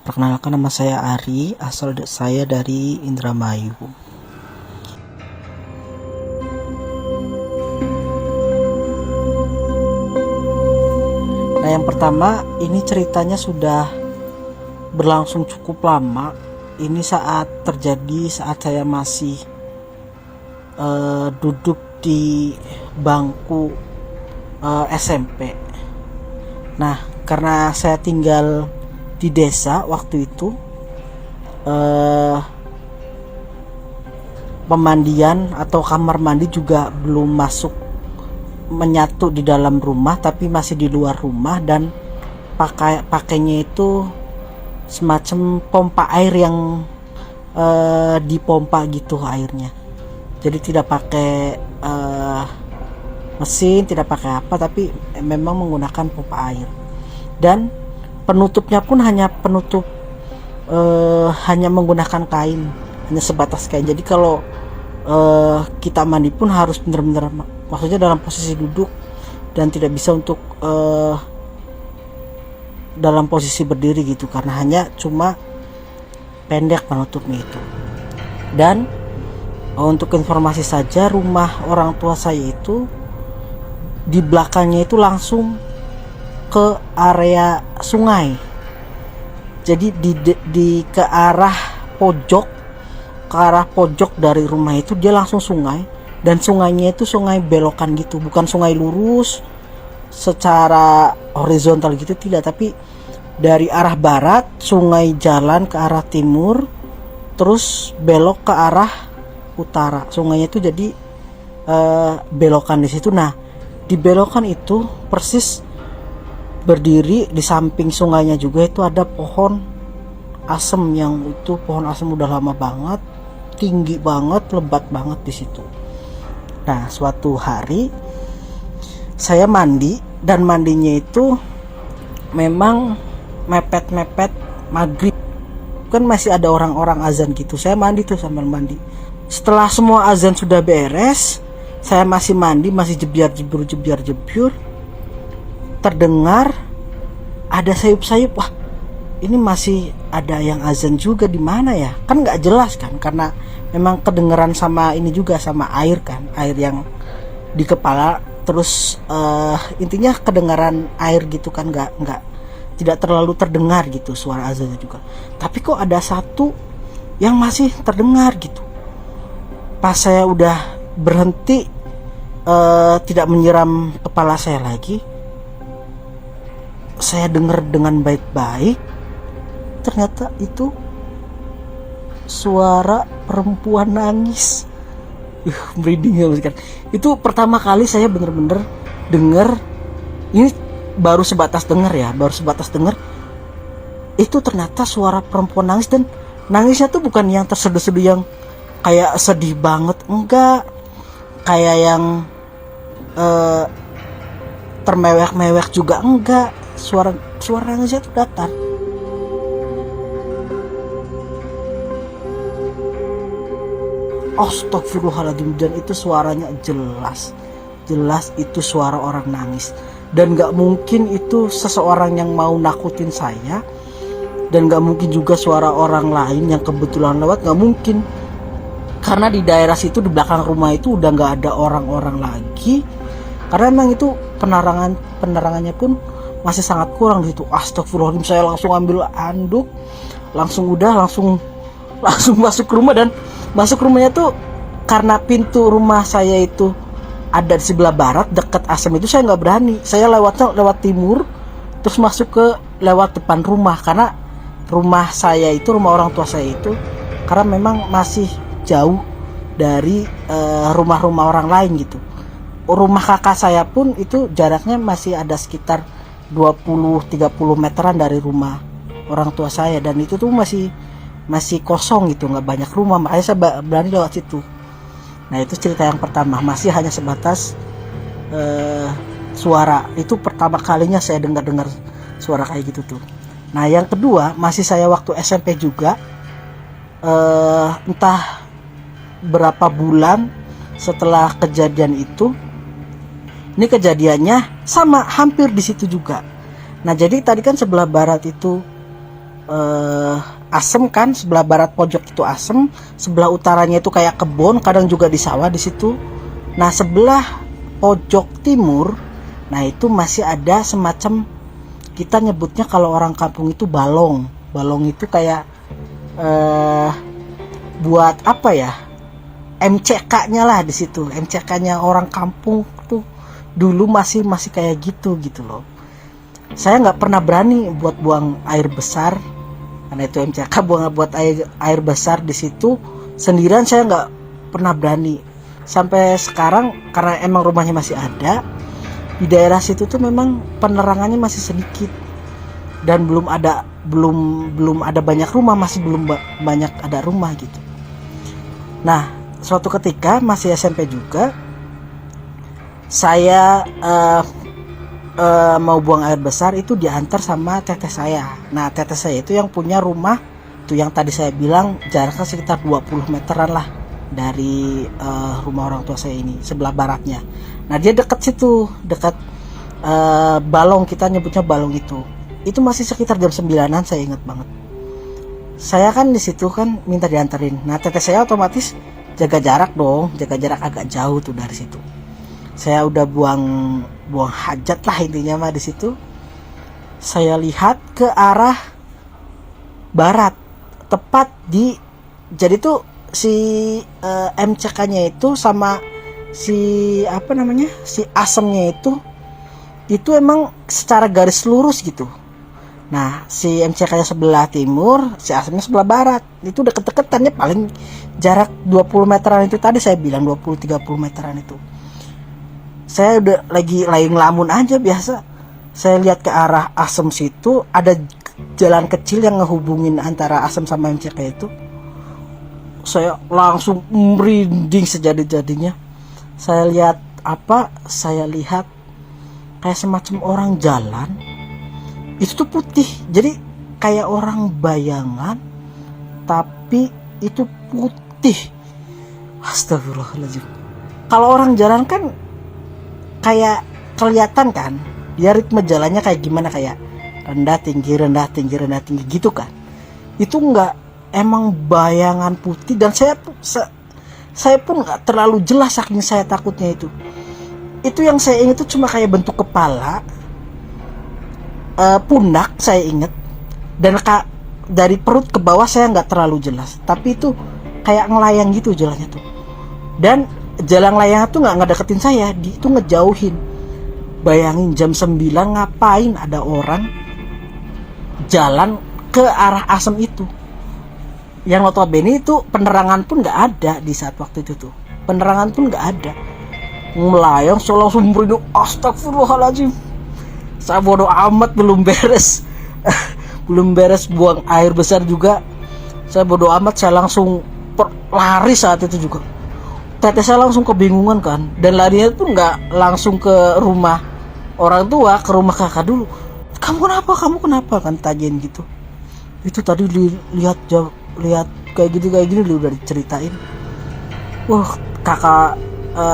Perkenalkan, nama saya Ari, saya dari Indramayu. Nah, yang pertama, ini ceritanya sudah berlangsung cukup lama. Ini saat saya masih duduk di bangku SMP. Nah, karena saya tinggal di desa waktu itu, pemandian atau kamar mandi juga belum masuk menyatu di dalam rumah, tapi masih di luar rumah, dan pakainya itu semacam pompa air yang dipompa gitu airnya. Jadi tidak pakai mesin, tidak pakai apa, tapi memang menggunakan pompa air. Dan penutupnya pun hanya hanya menggunakan kain, hanya sebatas kain. Jadi kalau kita mandi pun harus benar-benar, maksudnya dalam posisi duduk, dan tidak bisa untuk dalam posisi berdiri gitu, karena hanya cuma pendek penutupnya itu. Dan untuk informasi saja, rumah orang tua saya itu di belakangnya itu langsung ke area sungai. Jadi ke arah pojok dari rumah itu dia langsung sungai, dan sungainya itu sungai belokan gitu, bukan sungai lurus secara horizontal gitu, tidak, tapi dari arah barat sungai jalan ke arah timur, terus belok ke arah utara. Sungainya itu jadi belokan di situ. Nah, di belokan itu persis berdiri di samping sungainya juga itu ada pohon asem, yang itu pohon asem udah lama banget, tinggi banget, lebat banget di situ. Nah, suatu hari saya mandi, dan mandinya itu memang mepet-mepet maghrib, kan masih ada orang-orang azan gitu. Saya mandi tuh sambil mandi. Setelah semua azan sudah beres, saya masih mandi, masih jebyar-jebur, terdengar ada sayup-sayup. Wah, ini masih ada yang azan juga, di mana ya? Kan nggak jelas kan, karena memang kedengeran sama ini juga, sama air kan, air yang di kepala. Terus intinya kedengaran air gitu kan, tidak terlalu terdengar gitu suara azannya juga. Tapi kok ada satu yang masih terdengar gitu. Pas saya udah berhenti, tidak menyiram kepala saya lagi, saya dengar dengan baik-baik, ternyata itu suara perempuan nangis. Merinding ya kan. Itu pertama kali saya bener-bener dengar. Ini baru sebatas dengar itu ternyata suara perempuan nangis. Dan nangisnya tuh bukan yang terseduh-seduh yang kayak sedih banget, enggak, kayak yang termewek-mewek juga enggak. Suara nangisnya tuh datar. Astagfirullahaladzim. Dan itu suaranya jelas itu suara orang nangis. Dan gak mungkin itu seseorang yang mau nakutin saya, dan gak mungkin juga suara orang lain yang kebetulan lewat, gak mungkin. Karena di daerah situ, di belakang rumah itu udah gak ada orang-orang lagi, karena memang itu penerangannya pun masih sangat kurang di situ. Astagfirullahaladzim. Saya langsung ambil handuk, langsung masuk ke rumah. Dan masuk rumahnya tuh karena pintu rumah saya itu ada di sebelah barat dekat asem itu, saya nggak berani. Saya lewat timur, terus masuk ke lewat depan rumah, karena rumah orang tua saya itu karena memang masih jauh dari rumah-rumah orang lain gitu. Rumah kakak saya pun itu jaraknya masih ada sekitar 20-30 meteran dari rumah orang tua saya, dan itu tuh masih kosong gitu, nggak banyak rumah, makanya saya berani lewat situ. Nah, itu cerita yang pertama, masih hanya sebatas suara. Itu pertama kalinya saya dengar suara kayak gitu tuh. Nah, yang kedua, masih saya waktu SMP juga, entah berapa bulan setelah kejadian itu, ini kejadiannya sama hampir di situ juga. Nah, jadi tadi kan sebelah barat itu asem kan, sebelah barat pojok itu asem, sebelah utaranya itu kayak kebun, kadang juga di sawah di situ. Nah sebelah pojok timur, nah itu masih ada semacam, kita nyebutnya kalau orang kampung itu balong. Balong itu kayak buat apa ya, MCK-nya lah di situ. MCK-nya orang kampung tuh dulu masih kayak gitu loh. Saya nggak pernah berani buat buang air besar, karena itu MCK, buat air besar di situ sendirian saya nggak pernah berani. Sampai sekarang karena emang rumahnya masih ada di daerah situ tuh, memang penerangannya masih sedikit dan belum ada banyak rumah, masih belum banyak ada rumah gitu. Nah suatu ketika masih SMP juga, saya mau buang air besar itu diantar sama teteh saya. Nah teteh saya itu yang punya rumah tuh yang tadi saya bilang jaraknya sekitar 20 meteran lah dari rumah orang tua saya ini, sebelah baratnya. Nah dia dekat situ, dekat balong, kita nyebutnya balong itu masih sekitar jam 9-an, saya ingat banget. Saya kan di situ kan minta dianterin. Nah teteh saya otomatis jaga jarak dong, jaga jarak agak jauh tuh dari situ. Saya udah buang hajat lah intinya mah di situ. Saya lihat ke arah barat, tepat di, jadi tuh si MCK-nya itu sama si apa namanya, si asemnya itu emang secara garis lurus gitu. Nah si MCK-nya sebelah timur, si asemnya sebelah barat. Itu deket-deketannya, paling jarak 20 meteran itu tadi saya bilang, 20-30 meteran itu. Saya udah lagi ngelamun aja biasa. Saya lihat ke arah asem situ, ada jalan kecil yang ngehubungin antara asem sama MCK itu. Saya langsung merinding sejadi-jadinya. Saya lihat kayak semacam orang jalan. Itu tuh putih, jadi kayak orang bayangan, tapi itu putih. Astagfirullahaladzim. Kalau orang jalan kan kayak kelihatan kan, dia ritme jalannya kayak gimana, kayak rendah tinggi rendah tinggi rendah tinggi gitu kan. Itu enggak, emang bayangan putih. Dan saya pun nggak terlalu jelas saking saya takutnya itu. Itu yang saya ingat itu cuma kayak bentuk kepala, pundak saya ingat, dan dari perut ke bawah saya nggak terlalu jelas, tapi itu kayak ngelayang gitu jalannya tuh. Dan jalan layang tuh nggak ngedeketin saya, itu ngejauhin. Bayangin jam 9 ngapain ada orang jalan ke arah asem itu, yang notabene itu penerangan pun nggak ada di saat waktu itu tuh. Penerangan pun nggak ada, melayang. Saya langsung merinding, astagfirullahaladzim. Saya bodoh amat, belum beres buang air besar juga. Saya bodoh amat, saya langsung lari saat itu juga. Teteh saya langsung kebingungan kan, dan larinya tuh nggak langsung ke rumah orang tua, ke rumah kakak dulu. Kamu kenapa kan, tanyain gitu. Itu tadi lihat kayak gini udah diceritain. Wah kakak,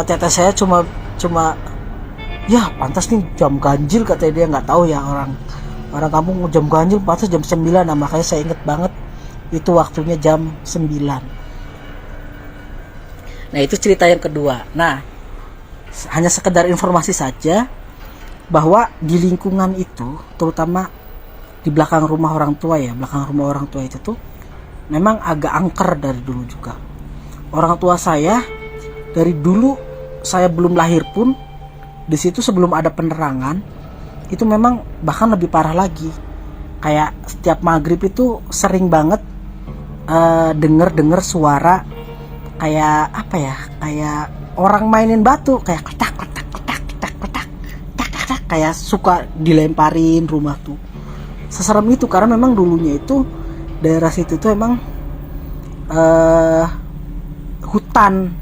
teteh saya cuma ya pantas nih jam ganjil, katanya dia. Nggak tahu ya, orang kampung jam ganjil pantas jam 9. Nah makanya saya inget banget itu waktunya jam 9. Nah itu cerita yang kedua. Nah hanya sekedar informasi saja bahwa di lingkungan itu, terutama di belakang rumah orang tua itu tuh memang agak angker dari dulu juga. Orang tua saya dari dulu, saya belum lahir pun di situ, sebelum ada penerangan itu memang bahkan lebih parah lagi. Kayak setiap maghrib itu sering banget denger suara kayak apa ya, kayak orang mainin batu, kayak ketak, kayak suka dilemparin rumah tuh. Seserem itu, karena memang dulunya itu daerah situ tuh emang hutan.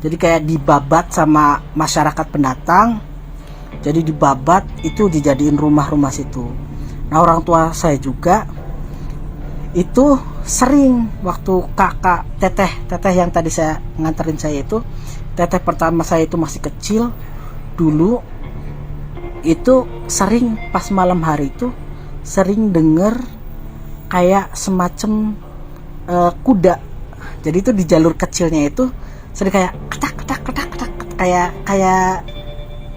Jadi kayak dibabat sama masyarakat pendatang. Jadi dibabat, itu dijadiin rumah-rumah situ. Nah orang tua saya juga itu sering, waktu kakak teteh yang tadi saya nganterin saya itu, teteh pertama saya itu masih kecil dulu, itu sering pas malam hari itu sering denger kayak semacam kuda. Jadi itu di jalur kecilnya itu sering kayak ketak ketak ketak ketak, kayak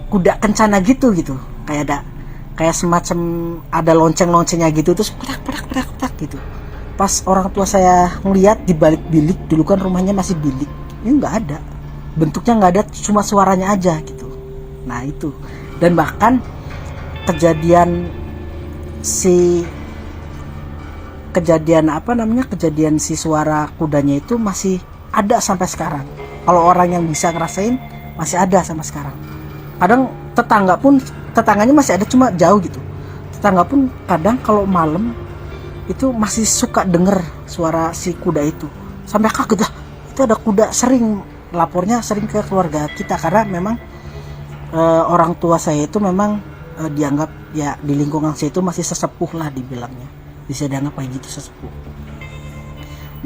kuda kencana gitu, kayak semacam ada lonceng-loncengnya gitu, terus ketak ketak ketak ketak gitu. Pas orang tua saya ngeliat di balik bilik, dulu kan rumahnya masih bilik, ini nggak ada, bentuknya nggak ada, cuma suaranya aja gitu. Nah itu, dan bahkan kejadian si suara kudanya itu masih ada sampai sekarang. Kalau orang yang bisa ngerasain, masih ada sampai sekarang. Kadang tetangganya masih ada, cuma jauh gitu. Tetangga pun kadang kalau malam itu masih suka denger suara si kuda itu, sampai kaget, itu ada kuda. Lapornya sering ke keluarga kita, karena memang orang tua saya itu memang dianggap ya di lingkungan saya itu masih sesepuh lah dibilangnya, bisa dianggap kayak gitu, sesepuh.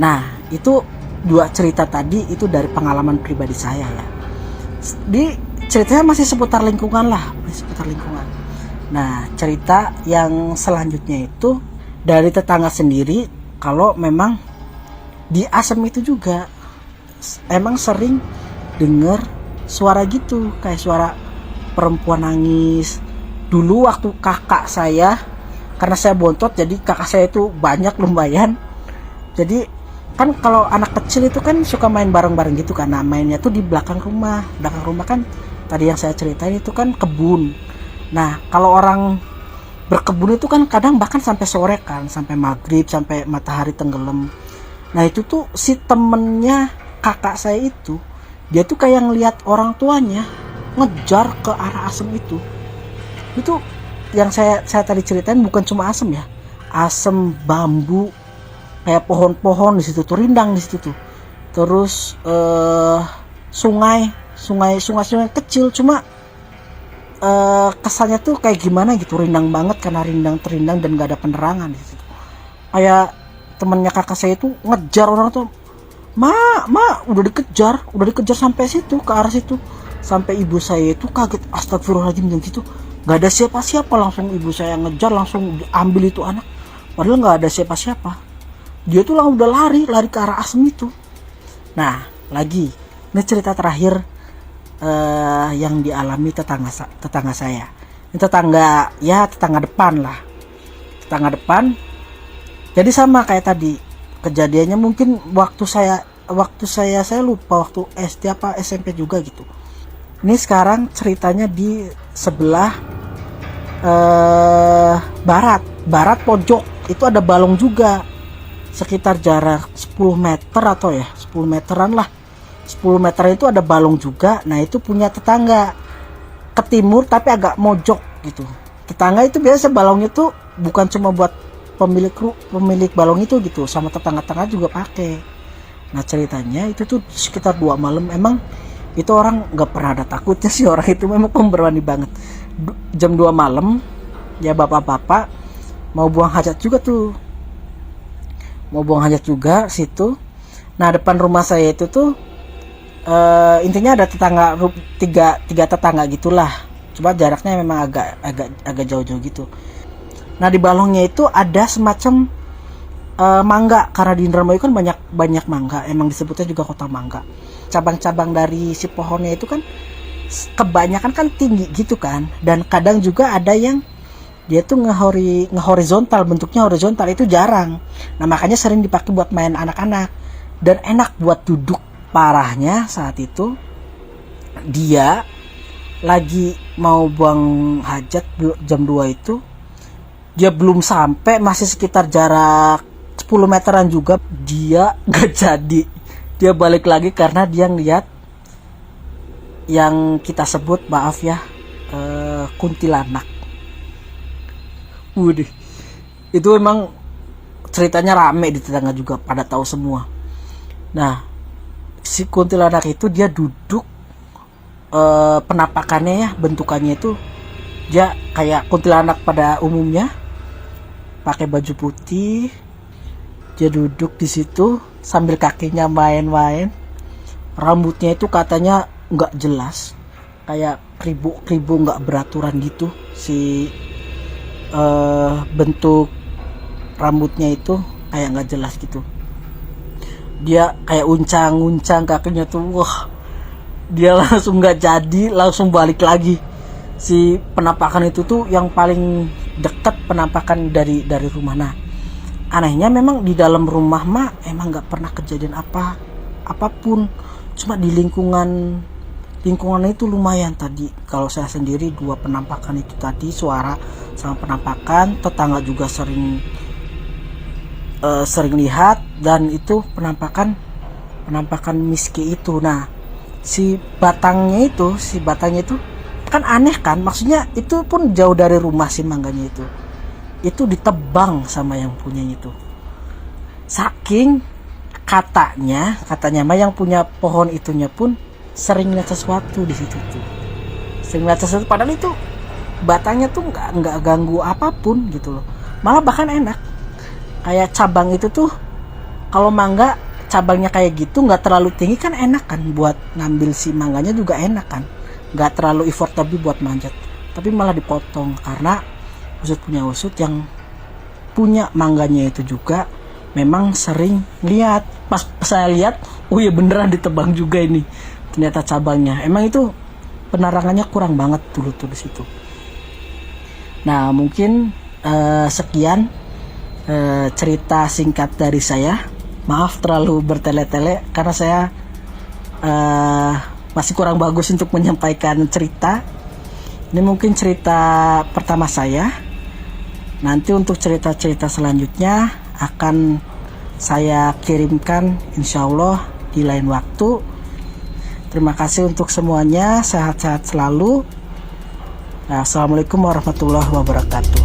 Nah itu 2 cerita tadi itu dari pengalaman pribadi saya ya. Di ceritanya masih seputar lingkungan lah, Nah cerita yang selanjutnya itu dari tetangga sendiri. Kalau memang di Asem itu juga emang sering denger suara gitu, kayak suara perempuan nangis. Dulu waktu kakak saya, karena saya bontot, jadi kakak saya itu banyak lumayan. Jadi kan kalau anak kecil itu kan suka main bareng-bareng gitu kan. Nah mainnya tuh di belakang rumah kan tadi yang saya ceritain itu kan kebun. Nah kalau orang berkebun itu kan kadang bahkan sampai sore kan, sampai maghrib, sampai matahari tenggelam. Nah itu tuh si temennya kakak saya itu, dia tuh kayak ngelihat orang tuanya ngejar ke arah Asem itu. Itu yang saya tadi ceritain bukan cuma asem ya, asem, bambu, kayak pohon-pohon di situ tuh, rindang di situ tuh. Terus sungai kecil, cuma kesannya tuh kayak gimana gitu, rindang banget karena terindang dan gak ada penerangan di situ. Kayak temennya kakak saya itu ngejar orang tuh, udah dikejar sampai situ, ke arah situ. Sampai ibu saya itu kaget, astagfirullahaladzim gitu. Gak ada siapa-siapa, langsung ibu saya ngejar, langsung ambil itu anak. Padahal gak ada siapa-siapa. Dia tuh langsung udah lari ke arah Asem itu. Nah lagi, ini cerita terakhir yang dialami tetangga saya. Ini tetangga depan lah. Tetangga depan. Jadi sama kayak tadi. Kejadiannya mungkin waktu saya lupa, waktu SD apa SMP juga gitu. Ini sekarang ceritanya di sebelah barat pojok itu ada balong juga, sekitar jarak 10 meter atau ya 10 meteran lah. 10 meter itu ada balong juga. Nah itu punya tetangga ke timur tapi agak mojok gitu. Tetangga itu biasa balongnya tuh bukan cuma buat pemilik balong itu gitu, sama tetangga-tetangga juga pakai. Nah ceritanya itu tuh sekitar 2 malam. Emang itu orang nggak pernah ada takutnya sih, orang itu memang pemberani banget. Jam 2 malam ya, bapak-bapak mau buang hajat juga situ. Nah depan rumah saya itu tuh intinya ada tiga tetangga gitulah, cuma jaraknya memang agak jauh-jauh gitu. Nah di balongnya itu ada semacam mangga, karena di Indramayu kan banyak mangga, emang disebutnya juga kota mangga. Cabang-cabang dari si pohonnya itu kan kebanyakan kan tinggi gitu kan, dan kadang juga ada yang dia tuh ngehorizontal, bentuknya horizontal, itu jarang. Nah makanya sering dipakai buat main anak-anak dan enak buat duduk. Parahnya saat itu dia lagi mau buang hajat jam 2 itu, dia belum sampai, masih sekitar jarak 10 meteran juga, dia gak jadi. Dia balik lagi karena dia ngeliat yang kita sebut, maaf ya, kuntilanak. Itu emang ceritanya rame di tetangga juga, pada tahu semua. Nah si kuntilanak itu dia duduk, penampakannya ya, bentukannya itu dia kayak kuntilanak pada umumnya, pakai baju putih. Dia duduk di situ sambil kakinya main-main. Rambutnya itu katanya nggak jelas, kayak kribo nggak beraturan gitu si bentuk rambutnya itu kayak nggak jelas gitu. Dia kayak uncang-uncang kakinya tuh, wah, dia langsung nggak jadi, langsung balik lagi. Si penampakan itu tuh yang paling dekat penampakan dari rumah. Nah, anehnya memang di dalam rumah mah emang nggak pernah kejadian apapun, cuma di lingkungan itu lumayan tadi. Kalau saya sendiri 2 penampakan itu tadi, suara sama penampakan, tetangga juga sering lihat, dan itu penampakan miski itu. Nah, si batangnya itu kan aneh kan, maksudnya itu pun jauh dari rumah si mangganya itu ditebang sama yang punyanya itu. Saking katanya mah yang punya pohon itunya pun sering lihat sesuatu di situ tuh. Sering lihat sesuatu, padahal itu batangnya tuh nggak ganggu apapun gitu loh. Malah bahkan enak. Kayak cabang itu tuh, kalau mangga cabangnya kayak gitu nggak terlalu tinggi kan enak kan, buat ngambil si mangganya juga enak kan. Nggak terlalu effort tapi buat manjat. Tapi malah dipotong karena usut yang punya mangganya itu juga memang sering lihat. Pas saya lihat, oh ya beneran ditebang juga ini. Ternyata cabangnya. Emang itu penerangannya kurang banget dulu tuh di situ. Nah, mungkin sekian cerita singkat dari saya. Maaf terlalu bertele-tele karena saya masih kurang bagus untuk menyampaikan cerita. Ini mungkin cerita pertama saya. Nanti untuk cerita-cerita selanjutnya akan saya kirimkan insya Allah di lain waktu. Terima kasih untuk semuanya, sehat-sehat selalu. Nah, assalamualaikum warahmatullahi wabarakatuh.